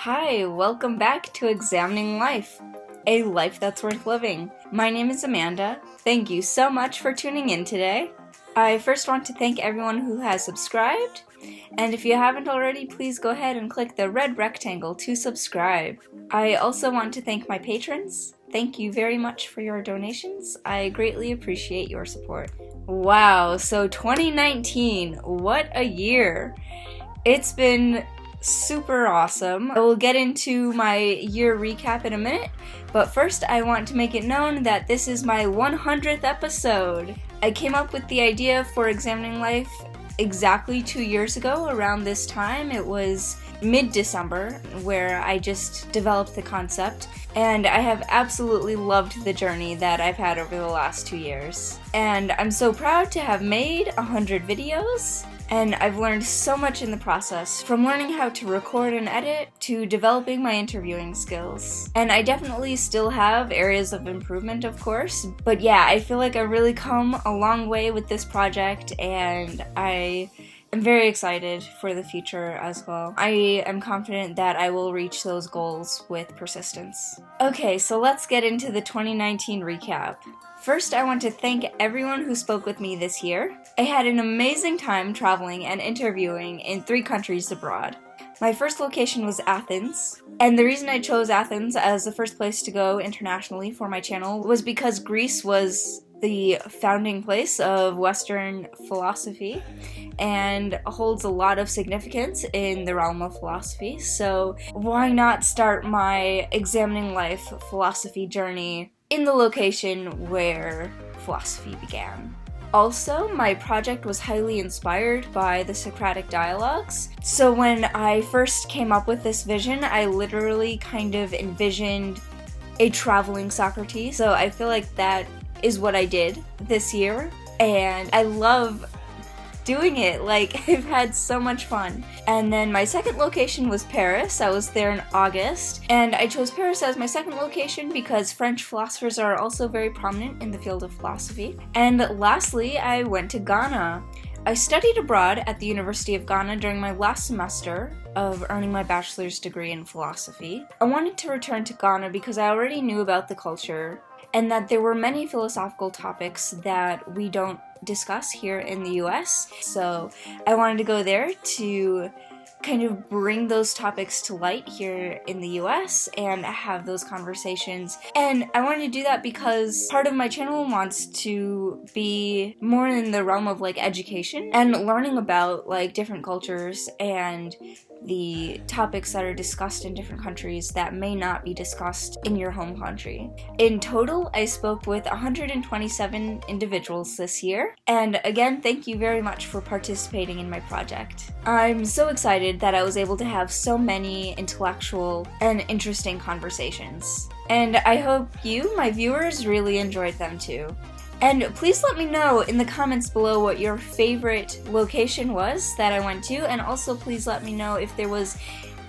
Hi, welcome back to Examining Life, a life that's worth living. My name is Amanda. Thank you so much for tuning in today. I first want to thank everyone who has subscribed, and if you haven't already, please go ahead and click the red rectangle to subscribe. I also want to thank my patrons. Thank you very much for your donations. I greatly appreciate your support. Wow, so 2019, what a year! It's been super awesome. I will get into my year recap in a minute, but first I want to make it known that this is my 100th episode. I came up with the idea for Examining Life exactly 2 years ago around this time. It was mid-December where I just developed the concept, and I have absolutely loved the journey that I've had over the last 2 years. And I'm so proud to have made 100 videos. And I've learned so much in the process, from learning how to record and edit to developing my interviewing skills. And I definitely still have areas of improvement, of course, but yeah, I feel like I've really come a long way with this project, and I am very excited for the future as well. I am confident that I will reach those goals with persistence. Okay, so let's get into the 2019 recap. First, I want to thank everyone who spoke with me this year. I had an amazing time traveling and interviewing in 3 countries abroad. My first location was Athens, and the reason I chose Athens as the first place to go internationally for my channel was because Greece was the founding place of Western philosophy and holds a lot of significance in the realm of philosophy, so why not start my Examining Life philosophy journey in the location where philosophy began. Also, my project was highly inspired by the Socratic dialogues. So when I first came up with this vision, I literally kind of envisioned a traveling Socrates. So I feel like that is what I did this year, and I love doing it. Like, I've had so much fun. And then my second location was Paris. I was there in August, and I chose Paris as my second location because French philosophers are also very prominent in the field of philosophy. And lastly, I went to Ghana. I studied abroad at the University of Ghana during my last semester of earning my bachelor's degree in philosophy. I wanted to return to Ghana because I already knew about the culture and that there were many philosophical topics that we don't discuss here in the US. So I wanted to go there to kind of bring those topics to light here in the US and have those conversations. And I wanted to do that because part of my channel wants to be more in the realm of like education and learning about like different cultures and the topics that are discussed in different countries that may not be discussed in your home country. In total, I spoke with 127 individuals this year, and again, thank you very much for participating in my project. I'm so excited that I was able to have so many intellectual and interesting conversations, and I hope you, my viewers, really enjoyed them too. And please let me know in the comments below what your favorite location was that I went to, and also please let me know if there was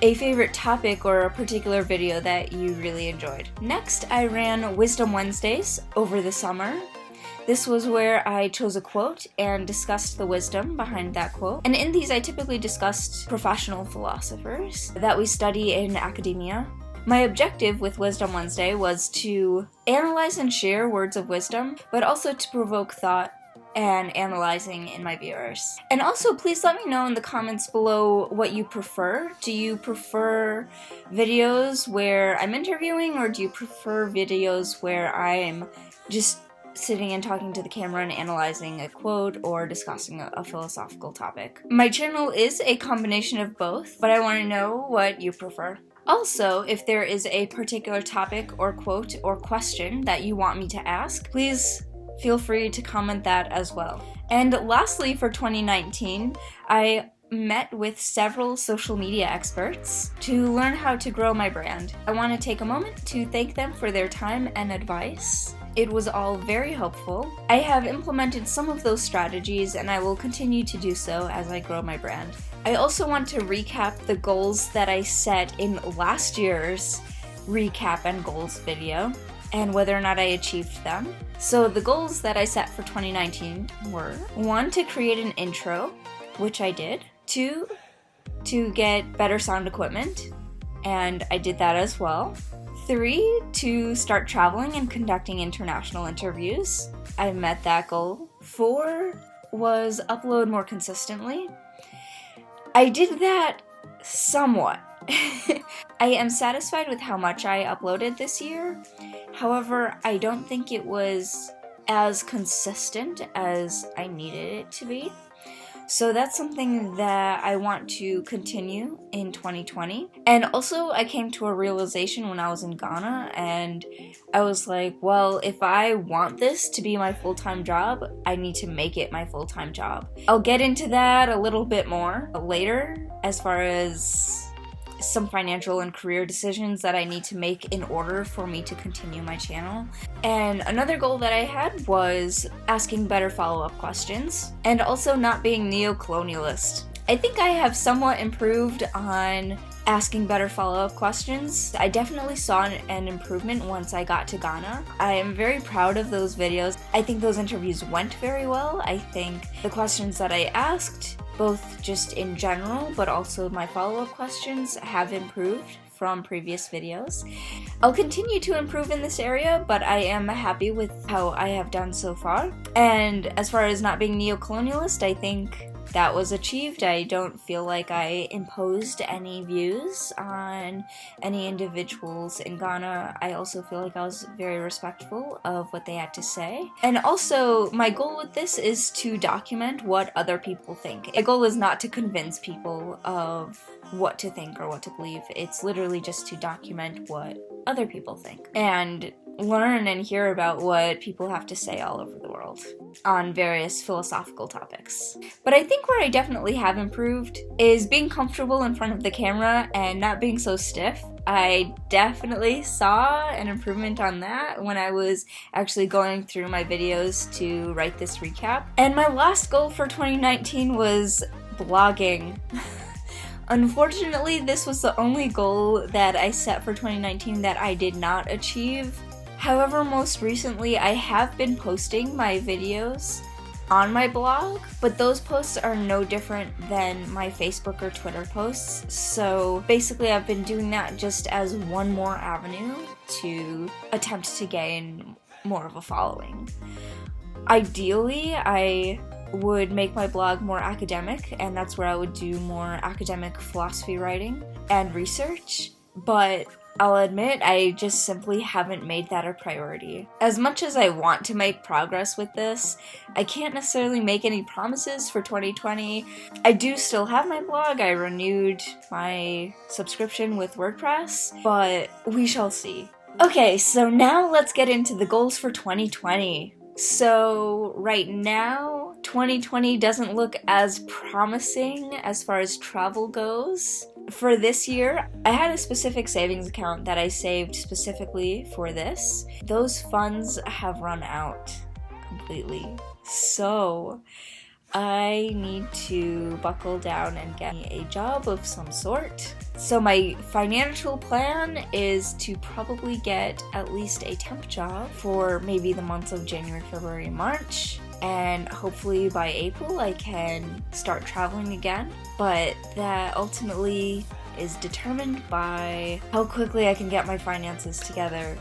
a favorite topic or a particular video that you really enjoyed. Next, I ran Wisdom Wednesdays over the summer. This was where I chose a quote and discussed the wisdom behind that quote. And in these, I typically discussed professional philosophers that we study in academia. My objective with Wisdom Wednesday was to analyze and share words of wisdom, but also to provoke thought and analyzing in my viewers. And also, please let me know in the comments below what you prefer. Do you prefer videos where I'm interviewing, or do you prefer videos where I'm just sitting and talking to the camera and analyzing a quote or discussing a philosophical topic? My channel is a combination of both, but I want to know what you prefer. Also, if there is a particular topic or quote or question that you want me to ask, please feel free to comment that as well. And lastly, for 2019, I met with several social media experts to learn how to grow my brand. I want to take a moment to thank them for their time and advice. It was all very helpful. I have implemented some of those strategies, and I will continue to do so as I grow my brand. I also want to recap the goals that I set in last year's recap and goals video, and whether or not I achieved them. So the goals that I set for 2019 were: 1, to create an intro, which I did; 2, to get better sound equipment; and I did that as well. 3, to start traveling and conducting international interviews. I met that goal. 4 was upload more consistently. I did that somewhat. I am satisfied with how much I uploaded this year. However, I don't think it was as consistent as I needed it to be. So that's something that I want to continue in 2020. And also, I came to a realization when I was in Ghana, and I was like, well, if I want this to be my full-time job, I need to make it my full-time job. I'll get into that a little bit more later as far as some financial and career decisions that I need to make in order for me to continue my channel. And another goal that I had was asking better follow-up questions and also not being neo-colonialist. I think I have somewhat improved on asking better follow-up questions. I definitely saw an improvement once I got to Ghana. I am very proud of those videos. I think those interviews went very well. I think the questions that I asked, both just in general, but also my follow-up questions, have improved from previous videos. I'll continue to improve in this area, but I am happy with how I have done so far. And as far as not being neo-colonialist, I think that was achieved. I don't feel like I imposed any views on any individuals in Ghana. I also feel like I was very respectful of what they had to say. And also, my goal with this is to document what other people think. My goal is not to convince people of what to think or what to believe. It's literally just to document what other people think and learn and hear about what people have to say all over the world on various philosophical topics. But I think where I definitely have improved is being comfortable in front of the camera and not being so stiff. I definitely saw an improvement on that when I was actually going through my videos to write this recap. And my last goal for 2019 was blogging. Unfortunately, this was the only goal that I set for 2019 that I did not achieve. However, most recently I have been posting my videos on my blog, but those posts are no different than my Facebook or Twitter posts. So basically I've been doing that just as one more avenue to attempt to gain more of a following. Ideally, I would make my blog more academic, and that's where I would do more academic philosophy writing and research, but I'll admit I just simply haven't made that a priority. As much as I want to make progress with this, I can't necessarily make any promises for 2020. I do still have my blog. I renewed my subscription with WordPress, but we shall see. Okay, so now let's get into the goals for 2020. So right now, 2020 doesn't look as promising as far as travel goes. For this year, I had a specific savings account that I saved specifically for this. Those funds have run out completely. So I need to buckle down and get me a job of some sort. So my financial plan is to probably get at least a temp job for maybe the months of January, February, March. And hopefully by April I can start traveling again. But that ultimately is determined by how quickly I can get my finances together.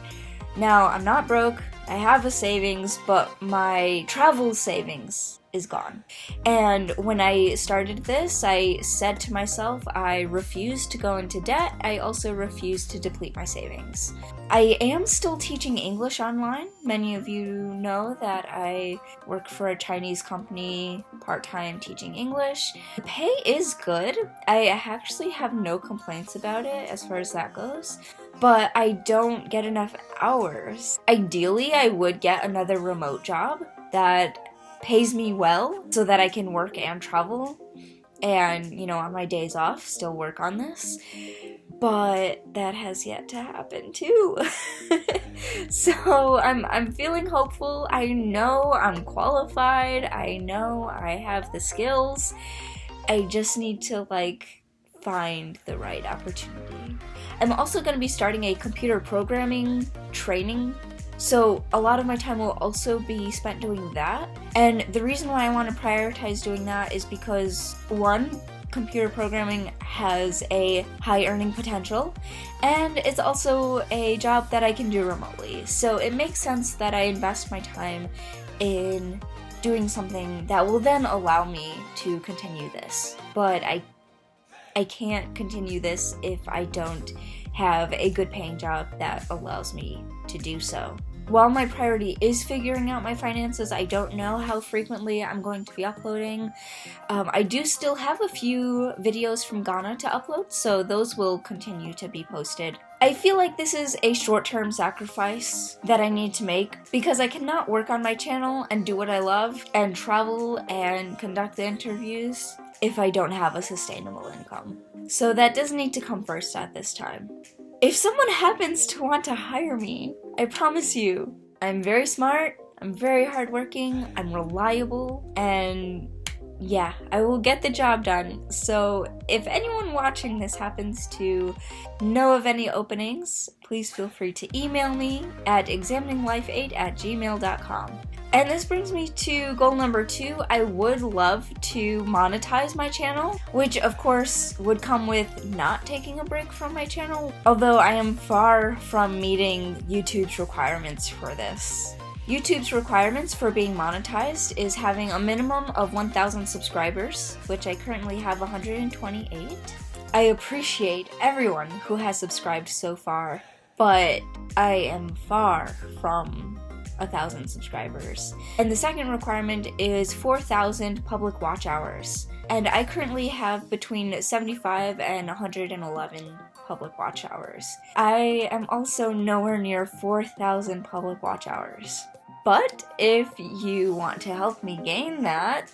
Now, I'm not broke, I have a savings, but my travel savings is gone. And when I started this, I said to myself, I refuse to go into debt. I also refuse to deplete my savings. I am still teaching English online. Many of you know that I work for a Chinese company part-time teaching English. The pay is good. I actually have no complaints about it as far as that goes, but I don't get enough hours. Ideally, I would get another remote job that pays me well so that I can work and travel and, you know, on my days off still work on this, but that has yet to happen too. So I'm feeling hopeful. I know I'm qualified. I know I have the skills. I just need to find the right opportunity. I'm also going to be starting a computer programming training. So a lot of my time will also be spent doing that. And the reason why I want to prioritize doing that is because, one, computer programming has a high earning potential, and it's also a job that I can do remotely. So it makes sense that I invest my time in doing something that will then allow me to continue this. But I can't continue this if I don't have a good paying job that allows me to do so. While my priority is figuring out my finances, I don't know how frequently I'm going to be uploading. I do still have a few videos from Ghana to upload, so those will continue to be posted. I feel like this is a short-term sacrifice that I need to make because I cannot work on my channel and do what I love and travel and conduct the interviews if I don't have a sustainable income. So that does need to come first at this time. If someone happens to want to hire me, I promise you, I'm very smart, I'm very hardworking, I'm reliable, and yeah, I will get the job done. So if anyone watching this happens to know of any openings, please feel free to email me at examininglife8@gmail.com. And this brings me to goal number 2. I would love to monetize my channel, which of course would come with not taking a break from my channel, although I am far from meeting YouTube's requirements for this. YouTube's requirements for being monetized is having a minimum of 1,000 subscribers, which I currently have 128. I appreciate everyone who has subscribed so far, but I am far from 1,000 subscribers. And the second requirement is 4,000 public watch hours. And I currently have between 75 and 111 public watch hours. I am also nowhere near 4,000 public watch hours. But if you want to help me gain that,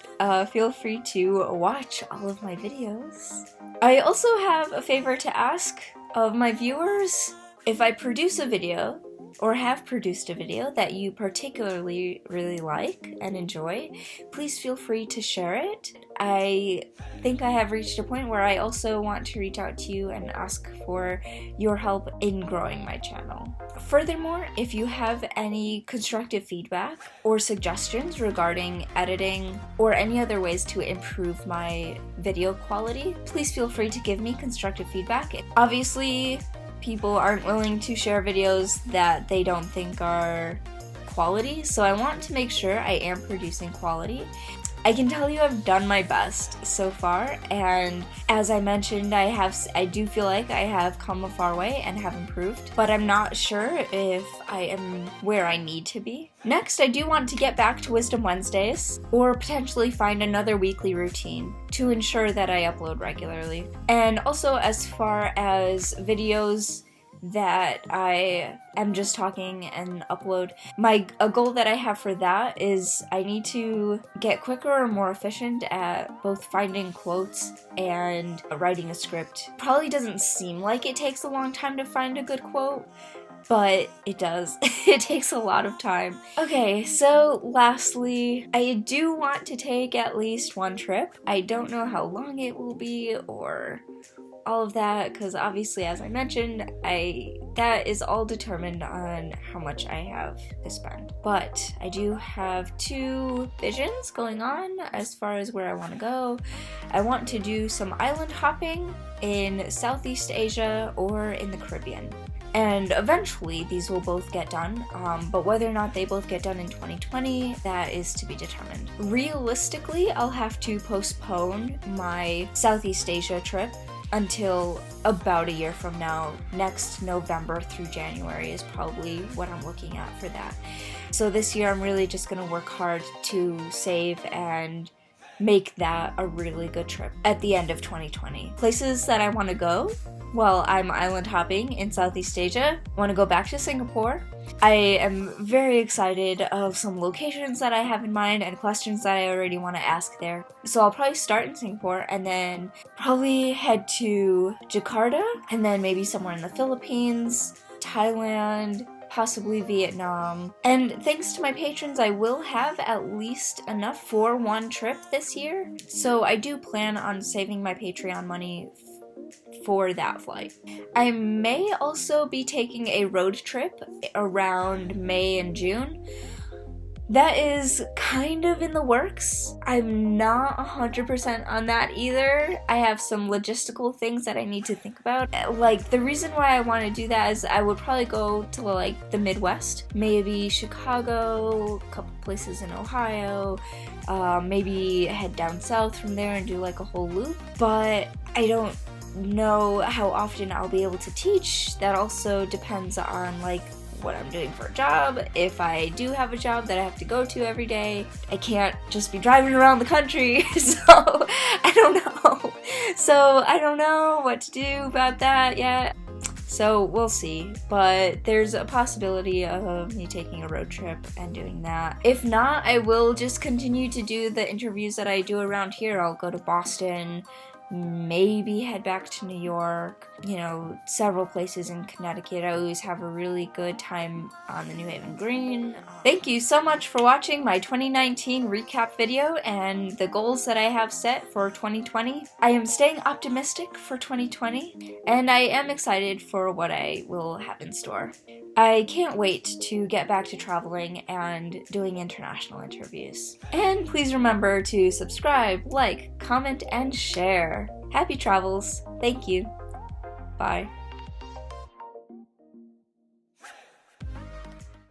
feel free to watch all of my videos. I also have a favor to ask of my viewers. If I produce a video, or have produced a video that you particularly really like and enjoy, please feel free to share it. I think I have reached a point where I also want to reach out to you and ask for your help in growing my channel. Furthermore, if you have any constructive feedback or suggestions regarding editing or any other ways to improve my video quality, please feel free to give me constructive feedback. Obviously, people aren't willing to share videos that they don't think are quality, so I want to make sure I am producing quality. I can tell you I've done my best so far, and as I mentioned, I do feel like I have come a far way and have improved, but I'm not sure if I am where I need to be. Next, I do want to get back to Wisdom Wednesdays, or potentially find another weekly routine to ensure that I upload regularly. And also, as far as videos that I am just talking and upload, a goal that I have for that is I need to get quicker or more efficient at both finding quotes and writing a script. Probably doesn't seem like it takes a long time to find a good quote, but it does. It takes a lot of time. Okay, so lastly, I do want to take at least one trip. I don't know how long it will be or all of that, because obviously, as I mentioned, that is all determined on how much I have to spend. But I do have 2 visions going on as far as where I want to go. I want to do some island hopping in Southeast Asia or in the Caribbean. And eventually these will both get done, but whether or not they both get done in 2020, that is to be determined. Realistically, I'll have to postpone my Southeast Asia trip until about a year from now. Next November through January is probably what I'm looking at for that. So this year I'm really just going to work hard to save and make that a really good trip at the end of 2020. Places that I want to go while I'm island hopping in Southeast Asia. I want to go back to Singapore. I am very excited of some locations that I have in mind and questions that I already want to ask there. So I'll probably start in Singapore and then probably head to Jakarta and then maybe somewhere in the Philippines, Thailand, possibly Vietnam. And thanks to my patrons, I will have at least enough for one trip this year. So I do plan on saving my Patreon money for that flight. I may also be taking a road trip around May and June. That is kind of in the works. I'm not 100% on that either. I have some logistical things that I need to think about. Like, the reason why I want to do that is I would probably go to like the Midwest, maybe Chicago, a couple places in Ohio, maybe head down south from there and do like a whole loop. But I don't know how often I'll be able to teach. That also depends on like what I'm doing for a job. If I do have a job that I have to go to every day, I can't just be driving around the country, so I don't know what to do about that yet. So we'll see, but there's a possibility of me taking a road trip and doing that. If not, I will just continue to do the interviews that I do around here. I'll go to Boston, maybe head back to New York, several places in Connecticut. I always have a really good time on the New Haven Green. Thank you so much for watching my 2019 recap video and the goals that I have set for 2020. I am staying optimistic for 2020, and I am excited for what I will have in store. I can't wait to get back to traveling and doing international interviews. And please remember to subscribe, like, comment, and share. Happy travels. Thank you. Bye.